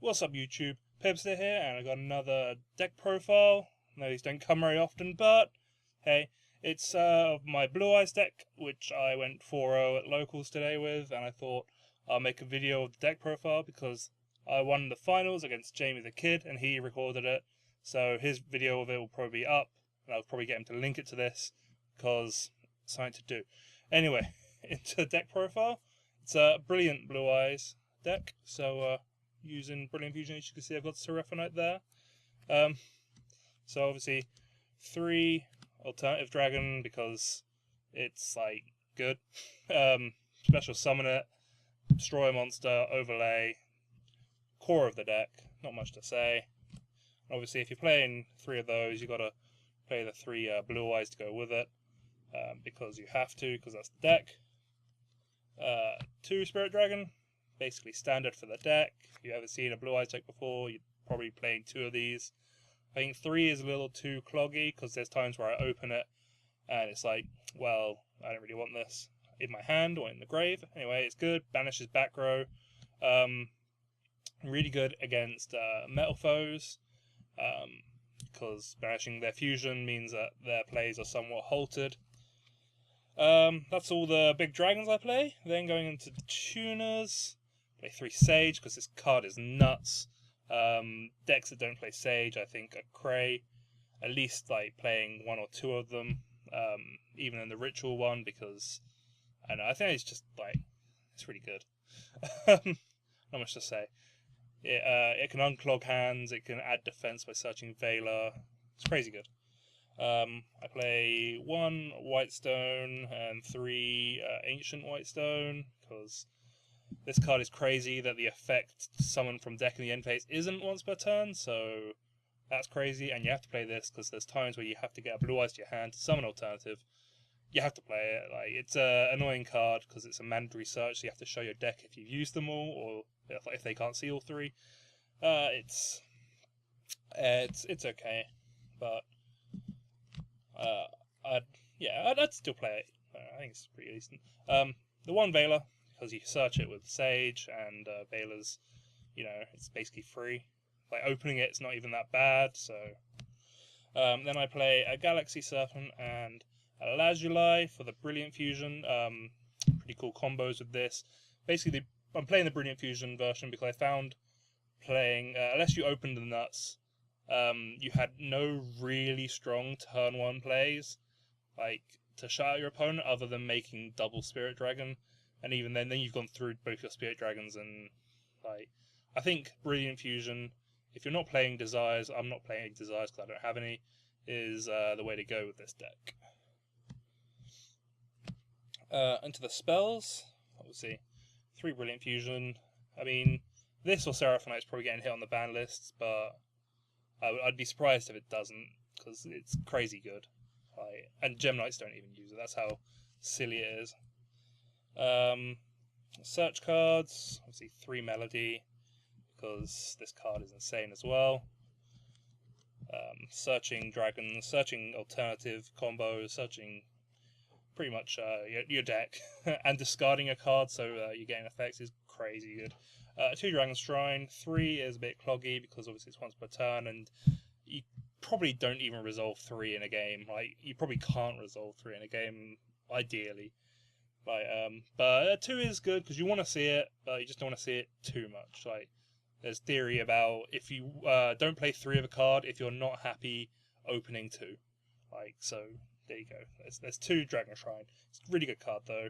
What's up YouTube? Pipster here, and I got another deck profile. No, these don't come very often, but hey, it's my Blue Eyes deck, which I went 4-0 at locals today with, and I thought I'll make a video of the deck profile because I won the finals against Jamie the Kid, and he recorded it, so his video of it will probably be up, and I'll probably get him to link it to this, because it's something to do. Anyway, into the deck profile. It's a brilliant Blue Eyes deck, so using Brilliant Fusion, as you can see, I've got Seraphonite there. So obviously 3 alternative dragon because it's like good. Special summon it, destroy a monster, overlay, core of the deck. Not much to say. Obviously, if you're playing 3 of those, you got to play the 3 Blue Eyes to go with it, because you have to, because that's the deck. 2 Spirit Dragon, basically standard for the deck. If you've ever seen a Blue Eyes deck before, you're probably playing 2 of these. I think 3 is a little too cloggy, because there's times where I open it, and it's like, well, I don't really want this in my hand or in the grave. Anyway, it's good, banishes back row. Really good against metal foes, because banishing their fusion means that their plays are somewhat halted. That's all the big dragons I play. Then going into the tuners, play 3 Sage because this card is nuts. Decks that don't play Sage, I think, are cray. At least like playing 1 or 2 of them, even in the ritual one, because I don't know. I think it's just like it's really good. Not much to say. It can unclog hands. It can add defense by searching Veiler. It's crazy good. I play 1 Whitestone and 3 Ancient Whitestone, because this card is crazy that the effect summon from deck in the end phase isn't once per turn, so that's crazy, and you have to play this because there's times where you have to get a Blue Eyes to your hand to summon alternative. You have to play it. Like, it's an annoying card because it's a mandatory search, so you have to show your deck if you've used them all, or if they can't see all 3. It's okay, but I'd still play it. I think it's pretty decent. The 1 Veiler, because you search it with Sage, and Veiler's, it's basically free. Like, opening it's not even that bad, so. Then I play a Galaxy Serpent and a Lazuli for the Brilliant Fusion. Pretty cool combos with this. Basically, I'm playing the Brilliant Fusion version because I found playing, unless you opened the nuts, you had no really strong turn 1 plays, like, to shut out your opponent, other than making double Spirit Dragon, and even then you've gone through both your Spirit Dragons, and, like, I think Brilliant Fusion, if you're not playing Desires, I'm not playing Desires because I don't have any, is the way to go with this deck. Into the spells, obviously, 3 Brilliant Fusion. I mean, this or Seraphonite is probably getting hit on the ban lists, but I'd be surprised if it doesn't, because it's crazy good. Like, and Gem-Knights don't even use it, that's how silly it is. Search cards, obviously 3 Melody, because this card is insane as well. Searching dragons, searching alternative combos, searching pretty much your deck, and discarding a card so you're getting effects is crazy good. 2 Dragon Shrine, 3 is a bit cloggy because obviously it's once per turn, and you probably don't even resolve 3 in a game. Like, you probably can't resolve 3 in a game, ideally. Like, but 2 is good because you want to see it, but you just don't want to see it too much. Like, there's theory about if you don't play 3 of a card if you're not happy opening 2. Like, so there you go. There's 2 Dragon Shrine. It's a really good card though.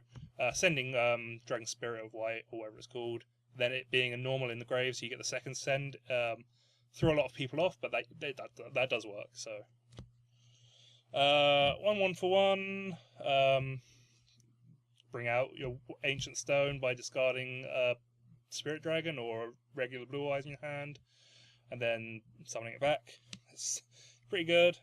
Sending Dragon Spirit of White, or whatever it's called, then it being a normal in the grave, so you get the second send, threw a lot of people off, but that does work. So 1 for 1. Bring out your Ancient Stone by discarding a Spirit Dragon or a regular Blue Eyes in your hand, and then summoning it back. It's pretty good.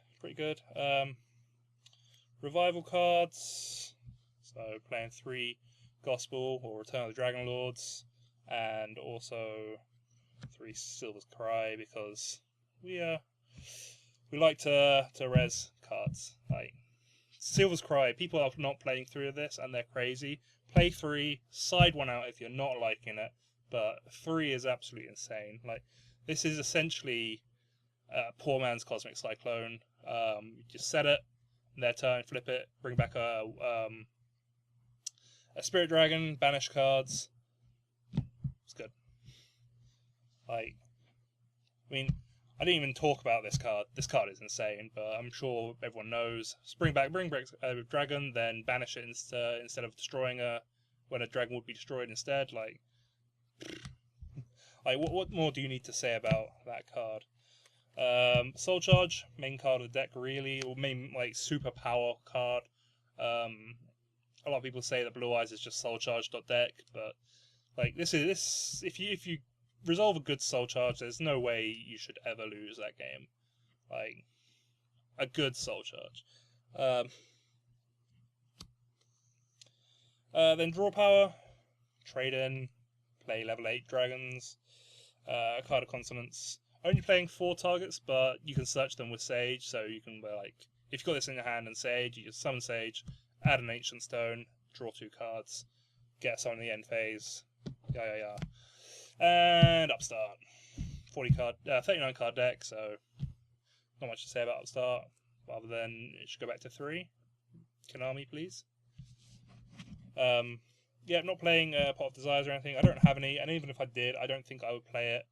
Revival cards. So playing 3 Gospel or Return of the Dragon Lords, and also 3 Silver's Cry, because we like to res cards. Like, Silver's Cry, people are not playing 3 of this and they're crazy. Play 3, side 1 out if you're not liking it, but 3 is absolutely insane. Like, this is essentially poor man's Cosmic Cyclone. Just set it, their turn, flip it, bring back a Spirit Dragon, banish cards. It's good. Like, I mean, I didn't even talk about this card. This card is insane, but I'm sure everyone knows. Bring back a dragon, then banish it instead of destroying when a dragon would be destroyed instead. Like what more do you need to say about that card? Soul Charge, main card of the deck, really, or main super power card. A lot of people say that Blue Eyes is just Soul Charge deck, but this if you resolve a good Soul Charge, there's no way you should ever lose that game. Like, a good Soul Charge. Then draw power, trade in, play level 8 dragons, card of consonants. Only playing 4 targets, but you can search them with Sage, so you can, if you've got this in your hand and Sage, you just summon Sage, add an Ancient Stone, draw 2 cards, get someone in the end phase, and Upstart. 39 card deck, so not much to say about Upstart, other than it should go back to 3. Konami, please. Yeah, I'm not playing Pot of Desires or anything. I don't have any, and even if I did, I don't think I would play it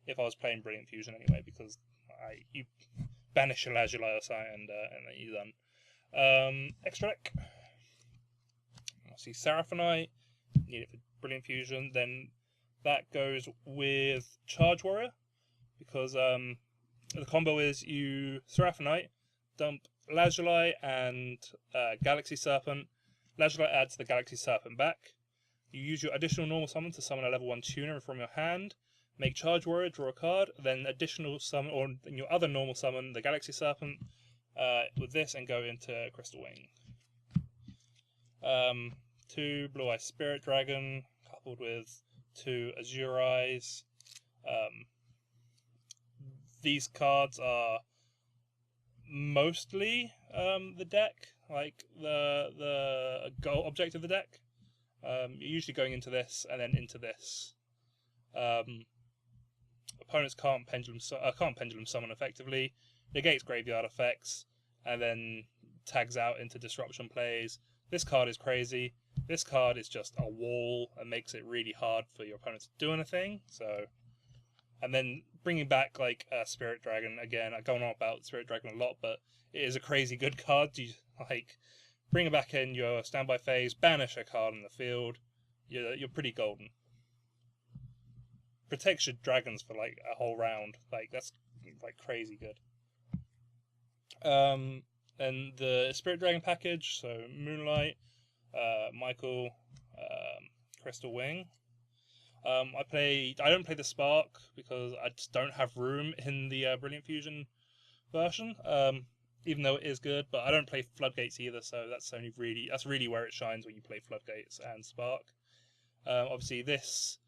if I was playing Brilliant Fusion anyway, because you banish Elazulai or something, and then you're done. Extra deck. See Seraphonite, need it for Brilliant Fusion. Then that goes with Charge Warrior, because the combo is you Seraphonite, dump Lazuli and Galaxy Serpent. Lazuli adds the Galaxy Serpent back. You use your additional normal summon to summon a level 1 tuner from your hand. Make Charge Warrior, draw a card, then additional summon, or in your other normal summon, the Galaxy Serpent with this, and go into Crystal Wing. 2 Blue Eye Spirit Dragon, coupled with 2 Azure Eyes. These cards are mostly the deck, like the goal object of the deck. You're usually going into this and then into this. Opponents can't pendulum summon effectively, negates graveyard effects, and then tags out into disruption plays. This card is crazy. This card is just a wall and makes it really hard for your opponent to do anything. So, and then bringing back Spirit Dragon again. I go on about Spirit Dragon a lot, but it is a crazy good card. You bring it back in your standby phase, banish a card in the field. You're pretty golden. Protects your dragons for a whole round. That's crazy good. And the Spirit Dragon package, so Moonlight, Michael, Crystal Wing. I don't play the Spark because I just don't have room in the Brilliant Fusion version. Even though it is good, but I don't play Floodgates either, so that's really where it shines, when you play Floodgates and Spark. Obviously this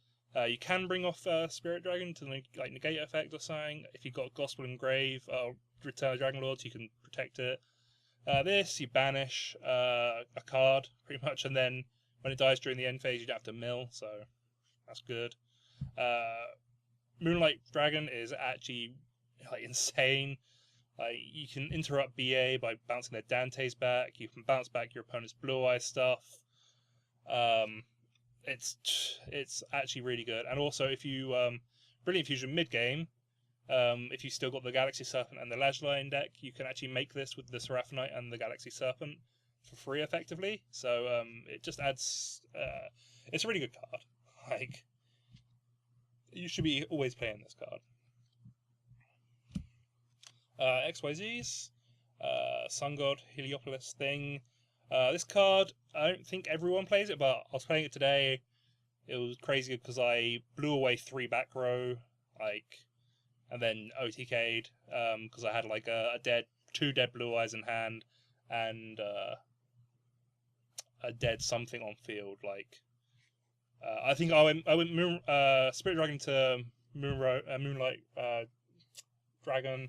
you can bring off Spirit Dragon to negate effect or something. If you've got Gospel Engrave or Return of Dragon Lords, you can protect it. This, you banish a card, pretty much, and then when it dies during the end phase, you don't have to mill, so that's good. Moonlight Dragon is actually insane. You can interrupt BA by bouncing their Dante's back. You can bounce back your opponent's Blue Eye stuff. It's actually really good. And also, if you Brilliant Fusion mid game, if you still got the Galaxy Serpent and the Lazuli in deck, you can actually make this with the Seraphonite and the Galaxy Serpent for free, effectively. So it just adds. It's a really good card. You should be always playing this card. XYZs, Sun God, Heliopolis thing. This card, I don't think everyone plays it, but I was playing it today. It was crazy because I blew away 3 back row, and then OTK'd, because I had two dead Blue Eyes in hand, and a dead something on field. I think I went Spirit Dragon to Moonlight Dragon.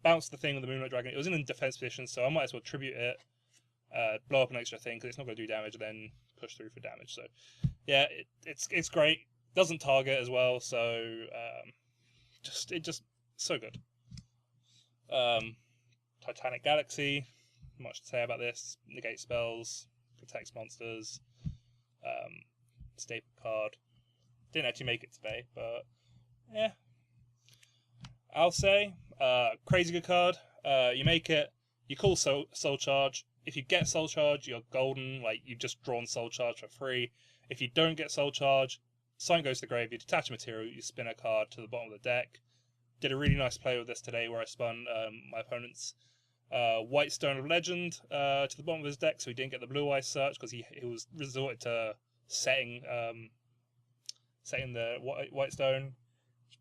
Bounced the thing with the Moonlight Dragon. It was in a defense position, so I might as well tribute it, blow up an extra thing because it's not going to do damage, and then push through for damage. So, yeah, it's great. Doesn't target as well, so just so good. Titanic Galaxy, much to say about this. Negate spells, protects monsters, staple card. Didn't actually make it today, but yeah. I'll say, crazy good card. You make it, you call Soul Charge. If you get Soul Charge, you're golden, like you've just drawn Soul Charge for free. If you don't get Soul Charge, something goes to the grave, you detach a material, you spin a card to the bottom of the deck. Did a really nice play with this today where I spun my opponent's White Stone of Legend to the bottom of his deck, so he didn't get the Blue Eyes Search because he was resorted to setting the White Stone,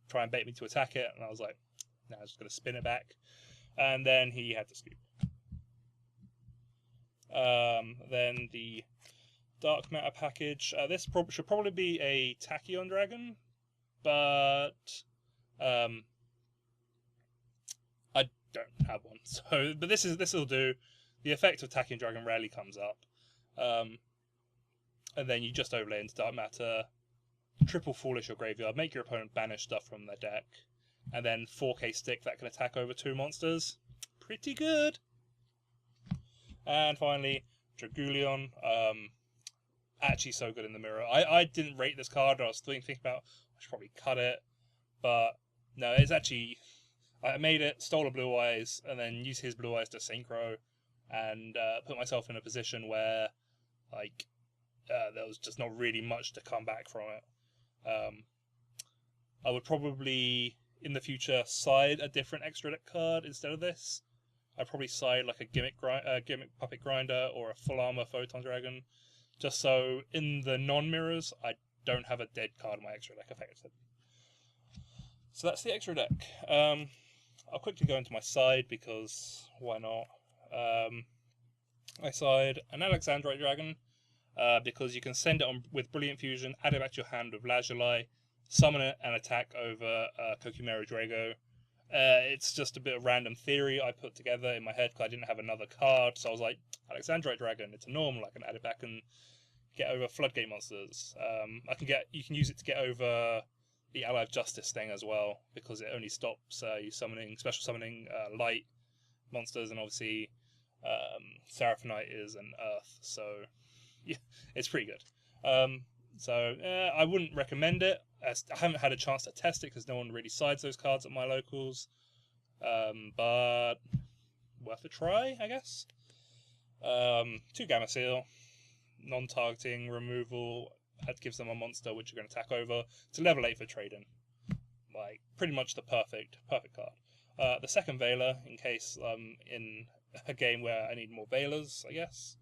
try and bait me to attack it, and I was like, nah, I'm just going to spin it back. And then he had to scoop. Then the Dark Matter package. This should probably be a Tachyon Dragon, but I don't have one. So, but this will do. The effect of Tachyon Dragon rarely comes up. And then you just overlay into Dark Matter, triple Foolish your graveyard, make your opponent banish stuff from their deck, and then 4K stick that can attack over 2 monsters. Pretty good. And finally, Dragulion. Actually so good in the mirror. I didn't rate this card. I was thinking about I should probably cut it, but no, it's actually, I made it, stole a Blue Eyes, and then used his Blue Eyes to synchro, and put myself in a position where like there was just not really much to come back from it. I would probably in the future side a different extra deck card instead of this. I'd probably side like a gimmick Puppet Grinder or a Full Armor Photon Dragon, just so in the non-mirrors I don't have a dead card in my extra deck effectively. So that's the extra deck. I'll quickly go into my side because why not? I side an Alexandrite Dragon because you can send it on with Brilliant Fusion, add it back to your hand with Lazuli, summon it and attack over Kokumeru Drago. It's just a bit of random theory I put together in my head because I didn't have another card, so I was like, Alexandrite Dragon, it's a normal, I can add it back and get over Floodgate monsters. You can use it to get over the Allied Justice thing as well, because it only stops you special summoning light monsters, and obviously Seraphonite is an Earth, so yeah, it's pretty good. So I wouldn't recommend it. I haven't had a chance to test it because no one really sides those cards at my locals, but worth a try, I guess. 2 Gamma Seal, non-targeting removal. That gives them a monster which you're going to attack over. It's a level 8 for trading. Like, pretty much the perfect card. The second Veiler, in case in a game where I need more Veilers, I guess.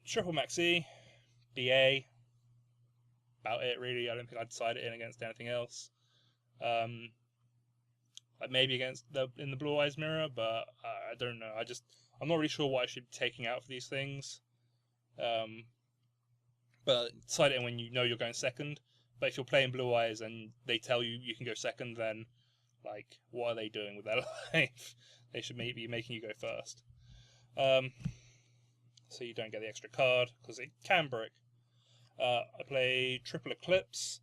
Triple Maxi, BA. About it, really. I don't think I'd side it in against anything else. Like maybe against in the Blue Eyes mirror, but I don't know. I'm not really sure what I should be taking out for these things. But side it in when you know you're going second. But if you're playing Blue Eyes and they tell you you can go second, then like what are they doing with their life? They should maybe be making you go first. So you don't get the extra card because it can brick. I play Triple Eclipse,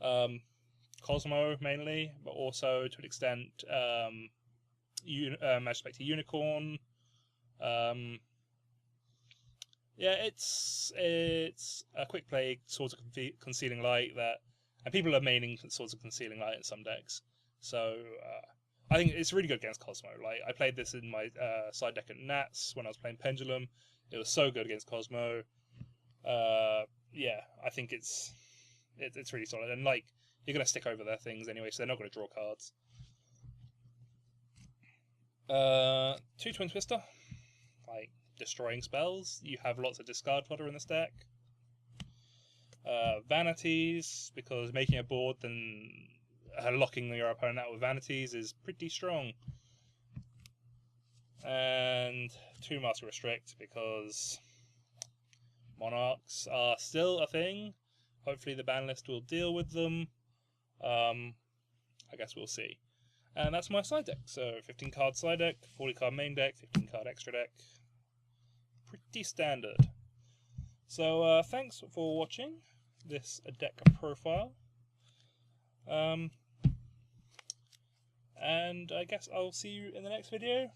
Cosmo mainly, but also to an extent Magic Spectre Unicorn. Yeah, it's a quick play Swords of Concealing Light and people are maining Swords of Concealing Light in some decks. So I think it's really good against Cosmo. Like I played this in my side deck at Nats when I was playing Pendulum. It was so good against Cosmo. Yeah, I think it's really solid, and like you're gonna stick over their things anyway, so they're not gonna draw cards. 2 Twin Twister, like destroying spells. You have lots of discard fodder in this deck. Vanities, because making a board then locking your opponent out with Vanities is pretty strong. And 2 Master Restrict, because Monarchs are still a thing. Hopefully the ban list will deal with them. I guess we'll see. And that's my side deck. So 15 card side deck, 40 card main deck, 15 card extra deck. Pretty standard. So thanks for watching. this deck profile. And I guess I'll see you in the next video,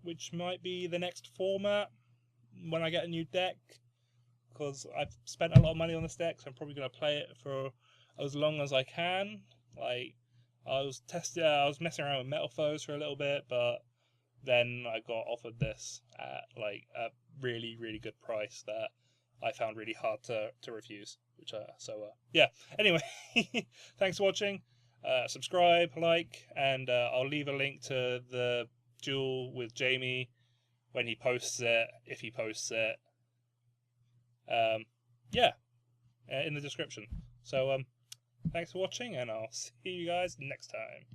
which might be the next format when I get a new deck, because I've spent a lot of money on this deck, so I'm probably going to play it for as long as I can. Like, I was messing around with Metal Foes for a little bit, but then I got offered this at like a really, really good price that I found really hard to refuse. Yeah. Anyway, thanks for watching. Subscribe, like, and I'll leave a link to the duel with Jamie when he posts it, if he posts it. Yeah, in the description. So, thanks for watching, and I'll see you guys next time.